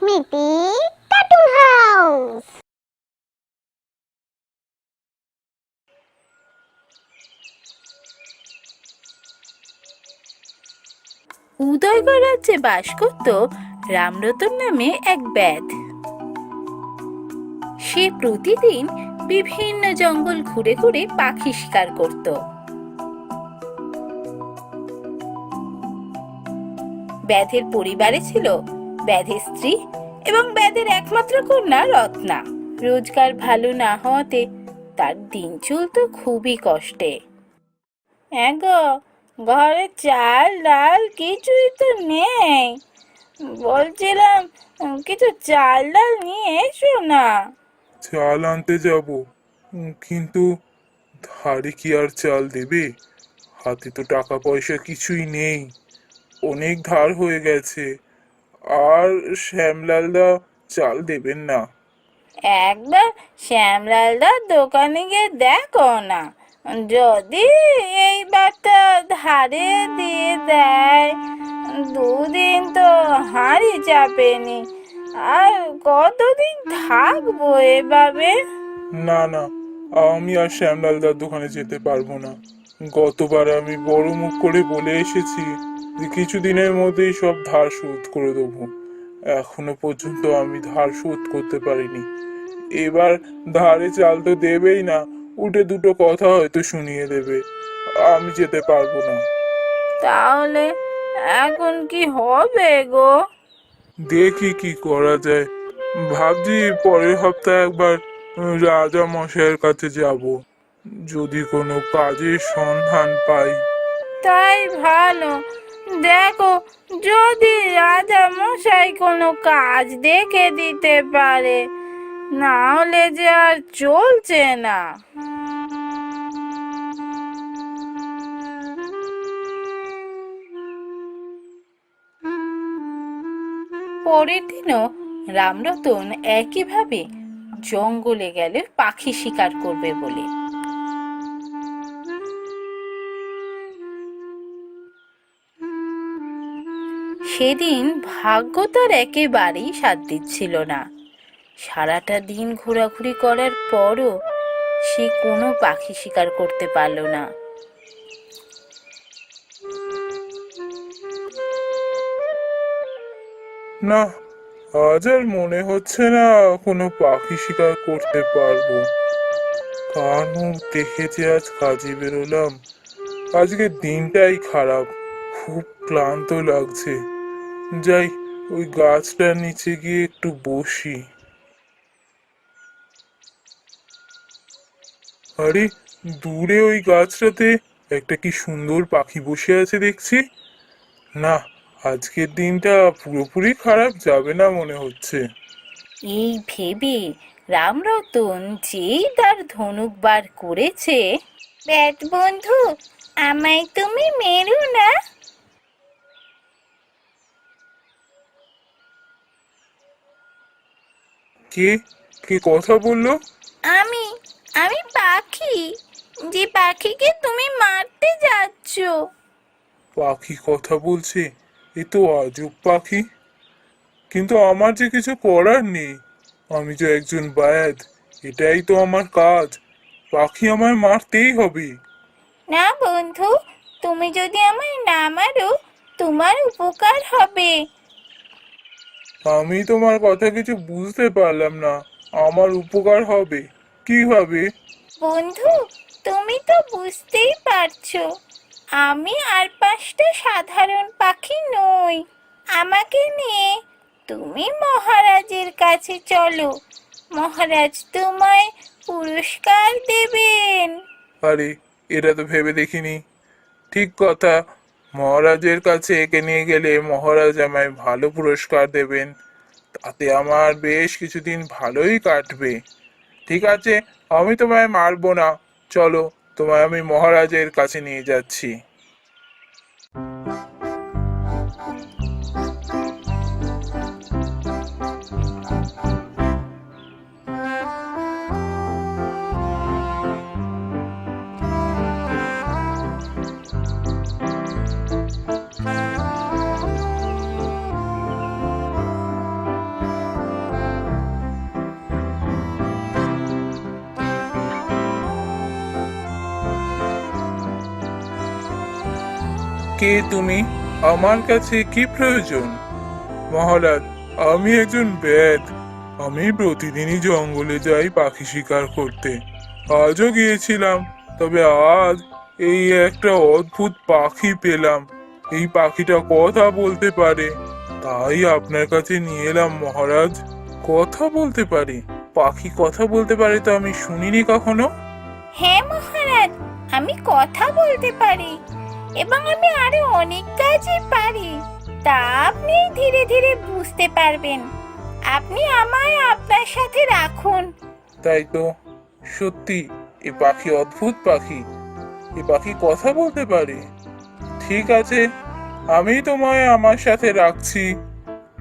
স্মৃতি cartoon house. উদয়গড় রাজ্যে বাস করত রামরতন নামে এক ব্যাধ। সে প্রতিদিন বিভিন্ন জঙ্গল ঘুরে ঘুরে পাখি শিকার করত। ব্যাধের পরিবারে ছিল ব্যাধের স্ত্রী এবং ব্যাধের একমাত্র কন্যা রত্না। রোজগার ভালো না হওয়াতে তার দিন চলত খুবই কষ্টে। গো, ঘরে চাল ডাল কিছুই তো নেই, বলছিলাম কিছু চাল ডাল নিয়ে এসো না। চাল আনতে যাব, কিন্তু ধারে কি আর চাল দেবে? হাতে তো টাকা পয়সা কিছুই নেই, অনেক ধার হয়ে গেছে। আর শ্যামলালদা চাল দেবেন না। একবার শ্যামলালদার দোকানে গিয়ে দেখো না, যদি এইবারটা ধারে দিয়ে দেয়। দুদিন তো হাঁড়ি চাপেনি, আর কতদিন থাকবো এভাবে? না না, আমি আর শ্যামলালদার দোকানে যেতে পারবো না। গতবার আমি বড় মুখ করে বলে এসেছি যে কিছুদিনের মধ্যেই সব ধার শোধ করে দেবো। এখনো পর্যন্ত আমি ধার শোধ করতে পারিনি। এবার ধারে চাল তো দেবেই না, উঠে দুটো কথা হয়তো শুনিয়ে দেবে। আমি যেতে পারবো না। তাহলে এখন কি হবে গো? দেখি কি করা যায়। ভাবছি পরের সপ্তাহে একবার রাজা মশাইয়ের কাছে যাব, যদি কোনো কাজের সন্ধান পাই। তাই ভালো। দেখো, যদি রাজা মশাই কোনো কাজ দেখে দিতে পারে, না হলে যে আর চলছে না। পরের দিনও রামরতন একইভাবে জঙ্গলে গেলে পাখি শিকার করবে বলে। সেদিন ভাগ্য তার একেবারেই সাথ দিচ্ছিল না। সারাটা দিন ঘোরাঘুরি করার পরও সে কোনো পাখি শিকার করতে পারল না। না, আজ আর মনে হচ্ছে না কোনো পাখি শিকার করতে পারবো। কারণ দেখেছি আজ কাজে বেরোলাম, আজকে দিনটাই খারাপ, খুব ক্লান্ত লাগছে। যাই, ওই গাছটার নিচে গিয়ে একটু বসি। আরে, দূরে ওই গাছটাতে একটা কি সুন্দর পাখি বসে আছে দেখছি। না, আজকের দিনটা পুরোপুরি খারাপ যাবে না মনে হচ্ছে। এই ভেবে রামরতন যেই তার ধনুক বার করেছে, ব্যাট বন্ধু, আমায় তুমি মেরো না। কে কে কথা বললো? আমি আমি পাখি, যে পাখিকে তুমি মারতে যাচ্ছ। পাখি কথা বলছে? এ তো আজব পাখি। কিন্তু আমার যে কিছু করার নেই, আমি যে একজন বায়াত, এটাই তো আমার কাজ। পাখি আমায় মারতেই হবে। না বন্ধু, তুমি যদি আমায় না মারো, তোমার উপকার হবে। আমি তোমার কথা কিছু বুঝতে পারলাম না। আমার উপকার হবে কিভাবে? বন্ধু, তুমি তো বুঝতেই পারছো, আমি আর পাঁচটা সাধারণ পাখি নই। আমাকে নিয়ে তুমি মহারাজের কাছে চলো, মহারাজ তোমায় পুরস্কার দেবেন। আরে, এটা তো ভেবে দেখিনি। ঠিক কথা, মহারাজের কাছে একে নিয়ে গেলে মহারাজ আমায় ভালো পুরস্কার দেবেন। তাতে আমার বেশ কিছুদিন ভালোই কাটবে। ঠিক আছে, আমি তোমায় মারবো না। চলো, তোমায় আমি মহারাজের কাছে নিয়ে যাচ্ছি। কে তুমি? আমার কাছে কি প্রয়োজন? মহারাজ, আমি একজন ব্যাদ। আমি প্রতিদিনই জঙ্গলে যাই পাখি শিকার করতে। আজও গিয়েছিলাম, তবে আজ এই একটা অদ্ভুত পাখি পেলাম। এই পাখিটা কথা বলতে পারে, তাই আপনার কাছে নিয়ে এলাম মহারাজ। কথা বলতে পারে? পাখি কথা বলতে পারে তো আমি শুনিনি কখনো। হ্যাঁ মহারাজ, আমি কথা বলতে পারি এবং আমি আরো অনেক কাজই পারি। তা আপনি ধীরে ধীরে বুঝতে পারবেন। আপনি আমায় আপনার সাথে রাখুন। তাই তো, সত্যি এ পাখি অদ্ভুত পাখি। এ পাখি কথা বলতে পারে। ঠিক আছে, আমি তোমায় আমার সাথে রাখছি,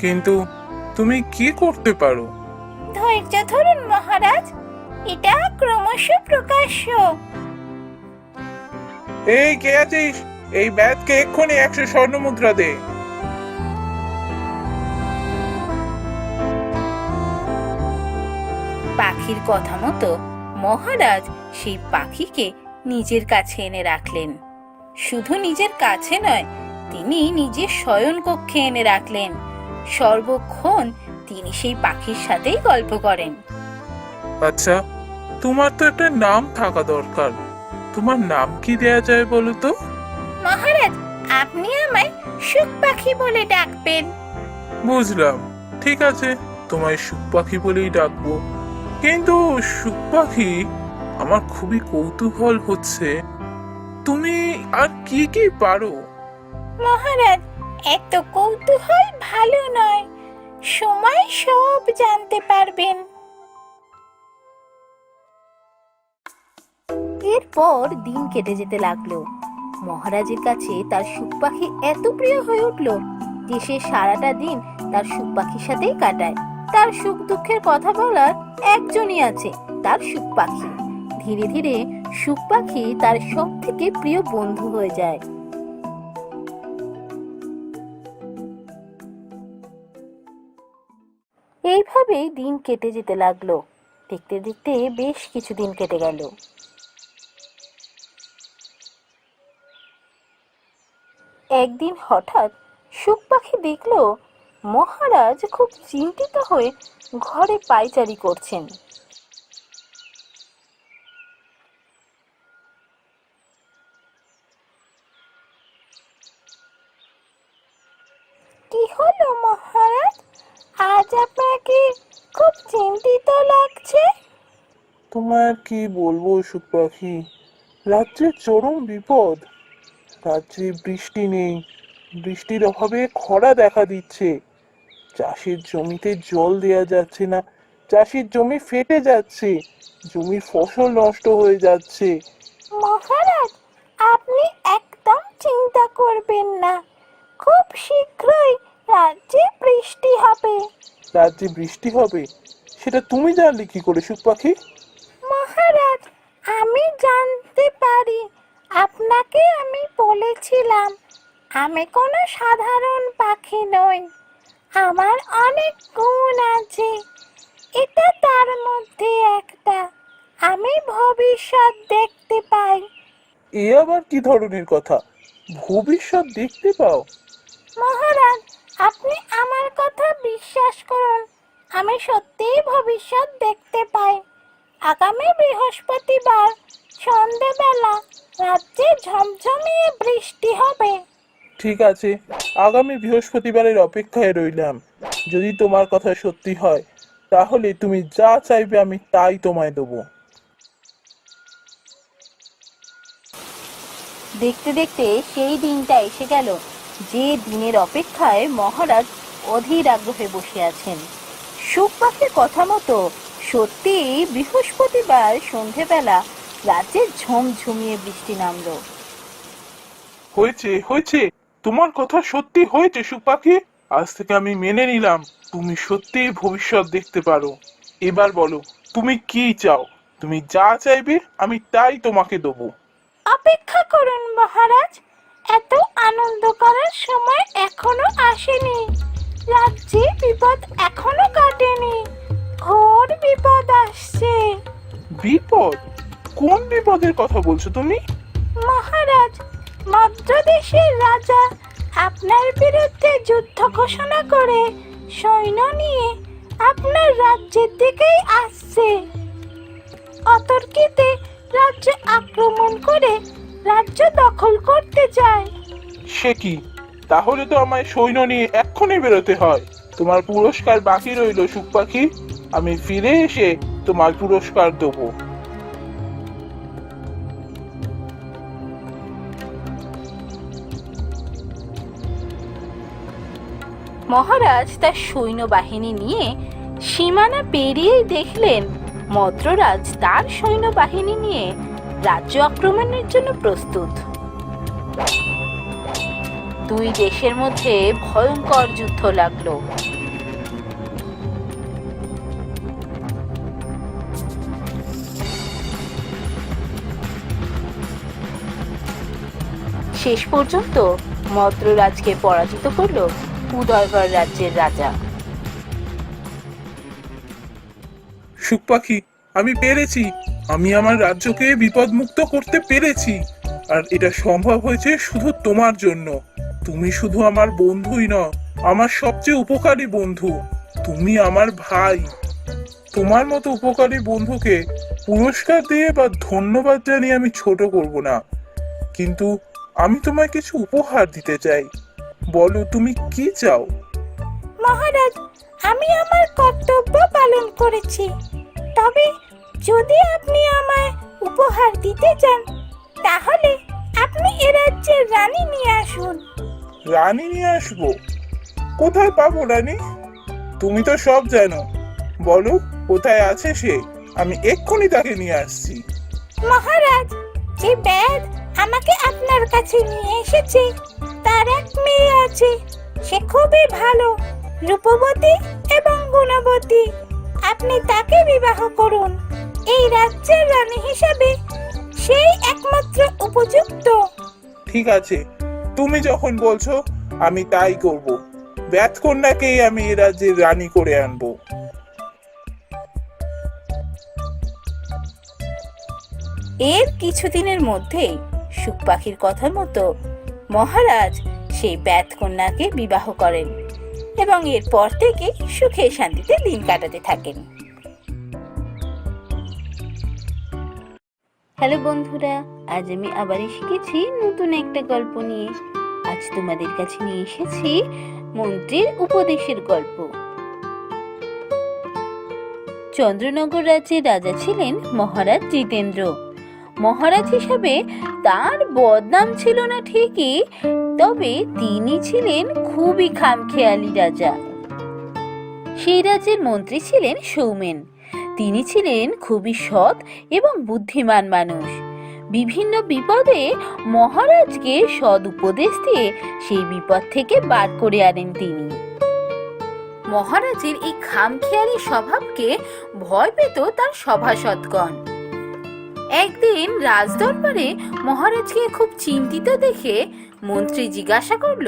কিন্তু তুমি কি করতে পারো? ধৈর্য ধরুন মহারাজ, এটা ক্রমশ প্রকাশ্য। এই কে আছিস? এই ব্যাতকে এক্ষুনি 100 স্বর্ণ মুদ্রা দে। পাখির কথা মতো মহারাজ সেই পাখিকে নিজের কাছে এনে রাখলেন। শুধু নিজের কাছে নয়, তিনি নিজের শয়ন কক্ষে এনে রাখলেন। সর্বক্ষণ তিনি সেই পাখির সাথেই গল্প করেন। আচ্ছা, তোমার তো একটা নাম থাকা দরকার। তোমার নাম কি দেয়া যায় বলো তো? মহারাজ, আপনি আমায় সুখ পাখি বলে ডাকবেন। বুঝলাম, ঠিক আছে, তোমায় সুখ পাখি বলেই ডাকবো। কিন্তু সুখ পাখি, আমার খুবই কৌতূহল হচ্ছে, তুমি আর কি কি পারো? মহারাজ, এত কৌতূহল ভালো নয়, সময় সব জানতে পারবেন। এরপর দিন কেটে যেতে লাগলো। মহারাজের কাছে তার সুখ পাখি এত প্রিয় হয়ে উঠল যে সে সারাটা দিন তার সুখ পাখির সাথেই কাটায়। তার সুখ দুঃখের কথা বলার একজনই আছে, তার সুখ পাখি। ধীরে ধীরে সুখ পাখি তার সব থেকে প্রিয় বন্ধু হয়ে যায়। এইভাবেই দিন কেটে যেতে লাগলো। দেখতে দেখতে বেশ কিছুদিন কেটে গেল। একদিন হঠাৎ সুখ পাখি দেখলো মহারাজ খুব চিন্তিত হয়ে ঘরে পায়চারি করছেন। কি হলো মহারাজ, আজ আপনাকে খুব চিন্তিত লাগছে? তোমার কি বলবো সুখ পাখি, রাজ্যে চরম বিপদ। রাজ্যে বৃষ্টি নেই, বৃষ্টির অভাবে খরা দেখা দিচ্ছে। চাষের জমিতে জল দেয়া যাচ্ছে না, চাষের জমি ফেটে যাচ্ছে, জমির ফসল নষ্ট হয়ে যাচ্ছে। মহারাজ, আপনি একদম চিন্তা করবেন না, খুব শীঘ্রই রাজ্যে বৃষ্টি হবে। রাজ্যে বৃষ্টি হবে, সেটা তুমি জানলে কি করে সুখ পাখি? মহারাজ, আমি জানতে পারি, আপনাকে আমি বলেছিলাম আমি কোনো সাধারণ পাখি নই, আমার অনেক গুণ আছে। এটা তার মধ্যে একটা, আমি ভবিষ্যৎ দেখতে পাই। এ আবার কি ধরনের কথা? ভবিষ্যৎ দেখতে পাও? মহারাজ, আপনি আমার কথা বিশ্বাস করুন, আমি সত্যিই ভবিষ্যৎ দেখতে পাই। আগামী বৃহস্পতিবার সন্ধ্যেবেলা রাজ্যে ঝমঝমিয়ে বৃষ্টি হবে। ঠিক আছে, আগামী বৃহস্পতিবারের অপেক্ষায় রইলাম। যদি তোমার কথা সত্যি হয়, তাহলে তুমি যা চাইবে আমি তাই তোমায় দেবো। দেখতে দেখতে সেই দিনটা এসে গেল, যে দিনের অপেক্ষায় মহারাজ অধীর আগ্রহে বসে আছেন। সুখ পাখির কথা মতো সত্যি বৃহস্পতিবার সন্ধেবেলা রাজ্যে ঝমঝমিয়ে বৃষ্টি নামলো। হয়েছে হয়েছে, তোমার কথা সত্যি হয়েছে সুখ পাখি। আজ থেকে আমি মেনে নিলাম তুমি সত্যিই ভবিষ্যৎ দেখতে পারো। এবার বলো, তুমি কি চাও? তুমি যা চাইবে আমি তাই তোমাকে দেবো। অপেক্ষা করুন মহারাজ, এত আনন্দ করার সময় এখনো আসেনি। রাজ্যে বিপদ এখনো কাটেনি, ঘোর বিপদ আসছে। বিপদ? কোন বিপদের কথা বলছো তুমি? মহারাজ, মদ্রদেশের রাজা আপনার বিরুদ্ধে যুদ্ধ ঘোষণা করে সৈন্য নিয়ে আপনার রাজ্যের দিকেই আসছে। অতর্কিতে রাজ্য আক্রমণ করে রাজ্য দখল করতে চায়। সে কি? তাহলে তো আমায় সৈন্য নিয়ে এক্ষুনি বেরোতে হয়। তোমার পুরস্কার বাকি রইল সুখ পাখি, আমি ফিরে এসে তোমার পুরস্কার দেবো। মহারাজ তার সৈন্যবাহিনী নিয়ে সীমানা পেরিয়ে দেখলেন মদ্ররাজ তার সৈন্যবাহিনী নিয়ে রাজ্য আক্রমণের জন্য প্রস্তুত। দুই দেশের মধ্যে ভয়ঙ্কর যুদ্ধ লাগলো। শেষ পর্যন্ত মদ্ররাজকে পরাজিত করল উদয়গড় রাজ্যের রাজা। সুখ পাখি, আমি পেরেছি। আমি আমার রাজ্যকে বিপদমুক্ত করতে পেরেছি। আর এটা সম্ভব হয়েছে শুধু তোমার জন্য। তুমি শুধু আমার বন্ধুই নও, আমার সবচেয়ে উপকারী বন্ধু। তুমি আমার ভাই। তোমার মতো উপকারী বন্ধুকে পুরস্কার দিয়ে বা ধন্যবাদ জানিয়ে আমি ছোট করব না, কিন্তু আমি তোমায় কিছু উপহার দিতে চাই। বলো তুমি কি চাও? মহারাজ, আমি আমার কর্তব্য পালন করেছি, তবে যদি আপনি আমায় উপহার দিতে চান তাহলে আপনি এ রাজ্যের রানী নিয়ে আসুন। রানী নিয়ে আসবো? কোথায় পাবো রানী? তুমি তো সব জানো। বলো কোথায় আছে সে, আমি এক্ষুনি তাকে নিয়ে আসছি। মহারাজ, যে ব্যাধ আমাকে আপনার কাছে নিয়ে এসেছে তার এক মেয়ে আছে। সে খুবই ভালো, রূপবতী এবং গুণবতী। আপনি তাকে বিবাহ করুন। এই রাজ্যের রানী হিসাবে সেই একমাত্র উপযুক্ত। ঠিক আছে, তুমি যখন বলছো আমি তাই করব। ব্যাত কন্যাকেই আমি এ রাজ্যের রানী করে আনবো। এর কিছুদিনের মধ্যেই সুখ পাখির কথা মতো মহারাজ সেই ব্যাত কন্যাকে বিবাহ করেন এবং এরপর থেকে সুখে শান্তিতে দিন কাটাতে থাকেন। হ্যালো বন্ধুরা, আজ আমি আবার শিখেছি নতুন একটা গল্প নিয়ে। আজ তোমাদের কাছে নিয়ে এসেছি মন্ত্রীর উপদেশের গল্প। চন্দ্রনগর রাজ্যের রাজা ছিলেন মহারাজ জিতেন্দ্র। মহারাজ হিসাবে তার বদনাম ছিল না ঠিকই, তবে তিনি ছিলেন খুবই খামখেয়ালি রাজা। সেই রাজ্যের মন্ত্রী ছিলেন সৌমেন। তিনি ছিলেন খুবই সৎ এবং বুদ্ধিমান মানুষ। বিভিন্ন বিপদে মহারাজকে সৎ উপদেশ দিয়ে সেই বিপদ থেকে বার করে আনেন তিনি। মহারাজের এই খামখেয়ালি স্বভাবকে ভয় পেত তার সভাসদগণ। একদিন রাজদরবারে মহারাজকে খুব চিন্তিত দেখে মন্ত্রী জিজ্ঞাসা করল,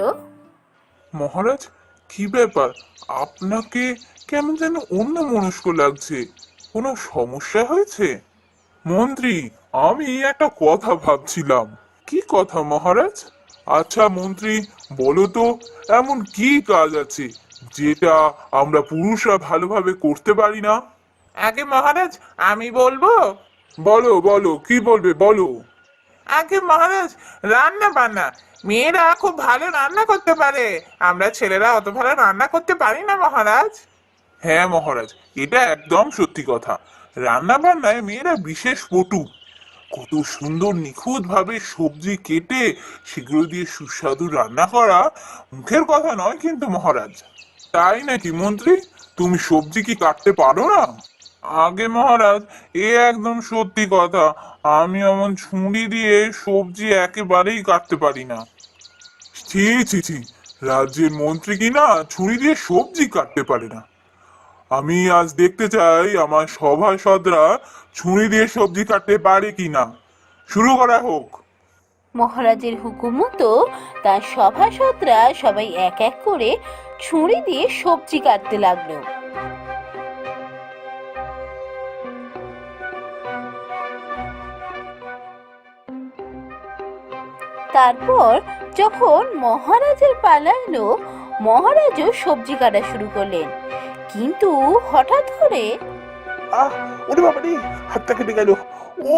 মহারাজ, কি ব্যাপার? আপনাকে কেমন যেন অন্যমনস্ক লাগছে। কোনো সমস্যা হয়েছে? মন্ত্রী, আমি একটা কথা ভাবছিলাম। কি কথা মহারাজ? আচ্ছা মন্ত্রী, বলো তো এমন কি কাজ আছে যেটা আমরা পুরুষরা ভালোভাবে করতে পারি না? আগে মহারাজ আমি বলবো। বলো বলো, কি বলবে বলো। আগে মহারাজ, রান্না বান্না। মেয়েরা খুব ভালো রান্না করতে পারে, আমরা ছেলেরা অত ভালো রান্না করতে পারি না মহারাজ। হ্যাঁ মহারাজ, এটা একদম সত্যি কথা। রান্না বান্নায় মেয়েরা বিশেষ পটু। কত সুন্দর নিখুঁত ভাবে সবজি কেটে সেগুলো দিয়ে সুস্বাদু রান্না করা মুখের কথা নয় কিন্তু মহারাজ। তাই নাকি মন্ত্রী? তুমি সবজি কি কাটতে পারো না? আগে মহারাজ, এ একদম সত্যি কথা। আমি এমন ছুরি দিয়ে সবজি একেবারেই কাটতে পারি না। ছি ছি ছি, রাজ্যের মন্ত্রী কিনা ছুরি দিয়ে সবজি কাটতে পারে না? আমি আজ দেখতে চাই আমার সভাসদরা ছুরি দিয়ে সবজি কাটতে পারে কিনা। শুরু করা হোক। মহারাজের হুকুম মতো তার সভাসদরা সবাই এক এক করে ছুরি দিয়ে সবজি কাটতে লাগলো। তারপর যখন মহারাজের পালা এলো, মহারাজও সবজি কাটা শুরু করলেন, কিন্তু হঠাৎ করে আহ, ওরে বাবা রে, হাতটা কেটে গেল। ও,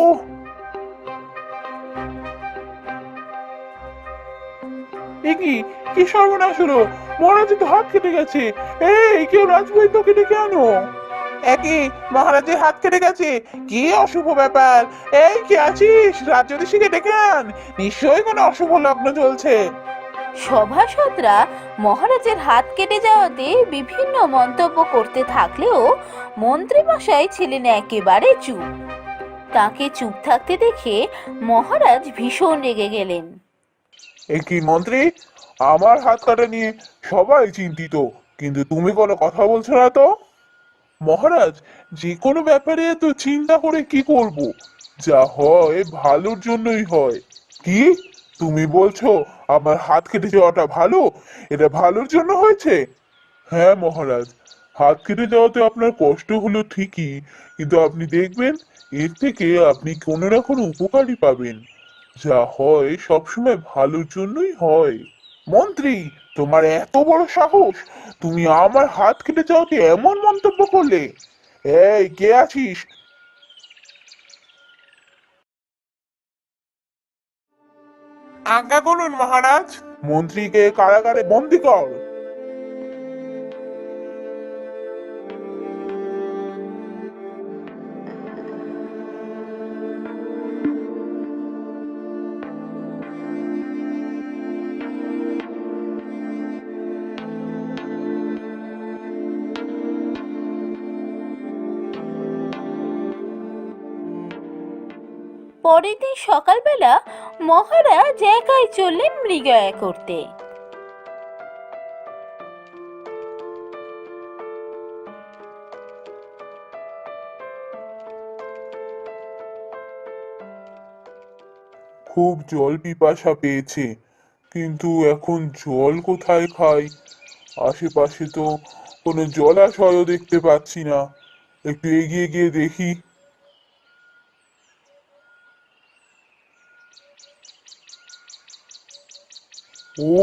এ কি, কি সর্বনাশ হলো! মহারাজের তো হাত কেটে গেছে। এই, কেউ রাজবৈদ্যকে ডেকে আনো। একই, মহারাজের হাত কেটে গেছে! কি অশুভ ব্যাপার! এই, কে আছিস? রাজ্যদেশীকে ডেকে আন, নিশ্চয়ই কোনো অশুভ লগ্ন চলছে। সভাসদরা মহারাজের হাত কেটে যাওয়াতে বিভিন্ন মন্তব্য করতে থাকলেও মন্ত্রীমশাই ছিলেন একেবারে চুপ। তাকে চুপ থাকতে দেখে মহারাজ ভীষণ রেগে গেলেন। একই মন্ত্রী, আমার হাত কাটা নিয়ে সবাই চিন্তিত, কিন্তু তুমি কোনো কথা বলছো না তো? মহারাজ, যে কোনো ব্যাপারে তো চিন্তা করে কি করব? যা হয় ভালোর জন্যই হয়। কি, তুমি বলছো আমার হাত কেটে যাওয়াটা ভালো? এটা ভালোর জন্য হয়েছে? হ্যাঁ মহারাজ, হাত কেটে যাওয়াতে আপনার কষ্ট হলো ঠিকই, কিন্তু আপনি দেখবেন এর থেকে আপনি কোনো না কোনো উপকারই পাবেন। যা হয় সবসময় ভালোর জন্যই হয়। মন্ত্রী, তোমার এত বড় সাহস! তুমি আমার হাত কেটে যাওয়াতে এমন মন্তব্য করলে! এই, কে আছিস? আজ্ঞা করুন মহারাজ। মন্ত্রীকে কারাগারে বন্দি কর। পরের দিন সকালবেলা মহারাজ একাই চললেন মৃগয়া করতে। খুব জল পিপাসা পেয়েছে, কিন্তু এখন জল কোথায় খাই? আশেপাশে তো কোনো জলাশয়ও দেখতে পাচ্ছি না। একটু এগিয়ে গিয়ে দেখি।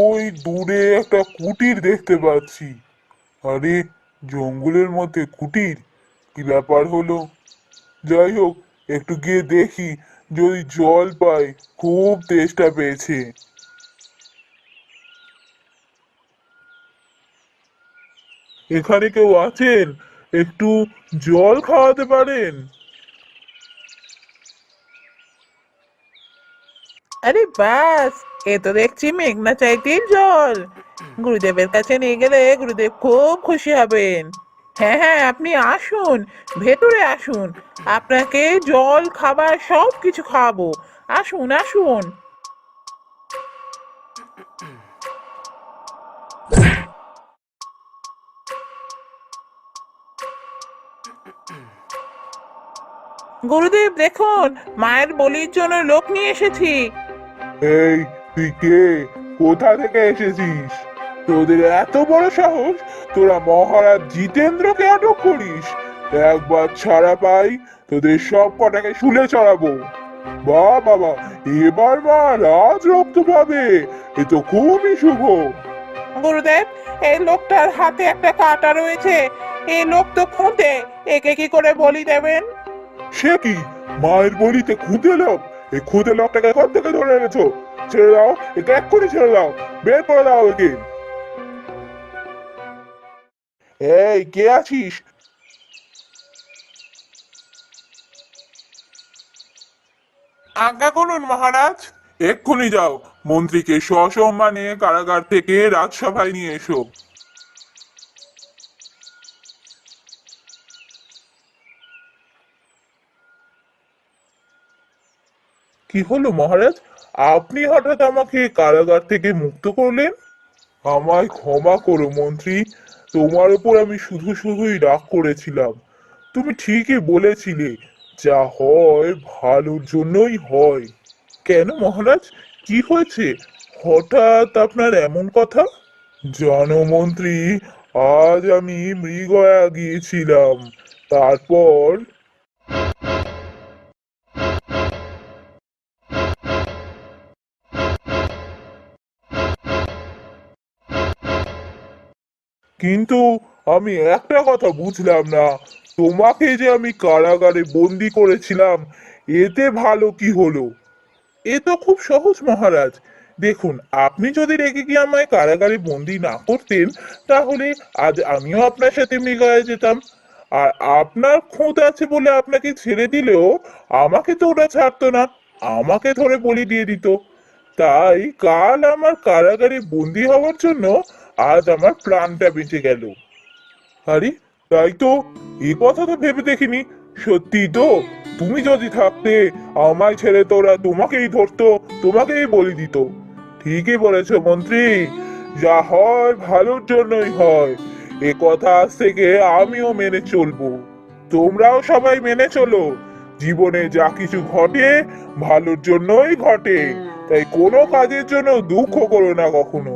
ওই দূরে একটা কুটির দেখতে পাচ্ছি। আরে, জঙ্গলের মধ্যে কুটির! কি ব্যাপার হলো? যাই হোক, একটু গিয়ে দেখি যদি জল পাই। খুব তেষ্টা পেয়েছে। এখানে কেউ আছেন? একটু জল খাওয়াতে পারেন? আরে বাস, এ তো দেখছি মেঘনা চাইতেই জল। গুরুদেবের কাছে নিয়ে গেলে গুরুদেব খুব খুশি হবেন। হ্যাঁ হ্যাঁ, আপনি আসুন, ভেতরে আসুন, আপনাকে জল খাবার সব কিছু খাওয়াবো। আসুন আসুন। গুরুদেব দেখুন, মায়ের বলির জন্য লোক নিয়ে এসেছি। এই, তুই কে? কোথা থেকে এসেছিস? তোদের এত বড় সাহস, তোরা মহারাজ জিতেন্দ্রকে আটক করিস? একবার ছাড়া পাই, তোদের সব কটাকে শুলে চড়াবো। বাহ বাবা, এবার মা রাজ রক্ত পাবে। এ তো খুবই শুভ। গুরুদেব, এই লোকটার হাতে একটা কাঁটা রয়েছে। এই লোক তো খুঁতে, একে কি করে বলি দেবেন? সে কি, মায়ের বলিতে খুদে লোক? এই খুদে লোকটাকে কোথা থেকে ধরে এনেছো? ছেড়ে দাও, একে এক্ষুনি ছেড়ে দাও। বের করে দাও একে। এই, কে আছিস? আজ্ঞা করুন মহারাজ। এক্ষুনি যাও, মন্ত্রীকে সসম্মানে কারাগার থেকে রাজসভায় নিয়ে এসো। কি হলো মহারাজ? আপনি হঠাৎ আমাকে কারাগার থেকে মুক্ত করলেন? আমায় ক্ষমা করো মন্ত্রী, তোমার উপর আমি শুধু শুধুই রাগ করেছিলাম। তুমি ঠিকই বলেছিলে, যা হয় ভালোর জন্যই হয়। কেন মহারাজ, কি হয়েছে? হঠাৎ আপনার এমন কথা? জানো মন্ত্রী, আজ আমি মৃগয়া গিয়েছিলাম। তারপর কিন্তু আমি একটা কথা বুঝলাম না, তোমাকে যে আমি কারাগারে বন্দি করেছিলাম, এতে ভালো কি হলো? এ তো খুব সহজ মহারাজ। দেখুন, আপনি যদি রেগে গিয়ে আমায় কারাগারে বন্দি না করতেন, তাহলে আজ আমিও আপনার সাথে মৃগয়ায় যেতাম। আর আপনার খুঁত আছে বলে আপনাকে ছেড়ে দিলেও আমাকে তো ওরা ছাড়তো না, আমাকে ধরে বলি দিয়ে দিত। তাই কাল আমার কারাগারে বন্দি হওয়ার জন্য আজ আমার প্রাণটা বেঁচে গেল। আরে, তাই তো, এ কথা তো ভেবে দেখিনি। সত্যি তো, তুমি যদি থাকতে আমায় ছেড়ে তোরা তোমাকেই ধরতো, তোমাকেই বলি দিত। ঠিকই বলেছো মন্ত্রী, যা হয় ভালোর জন্যই হয়। এ কথা আজ থেকে আমিও মেনে চলবো। তোমরাও সবাই মেনে চলো। জীবনে যা কিছু ঘটে ভালোর জন্যই ঘটে, তাই কোনো কাজের জন্য দুঃখ করো না কখনো।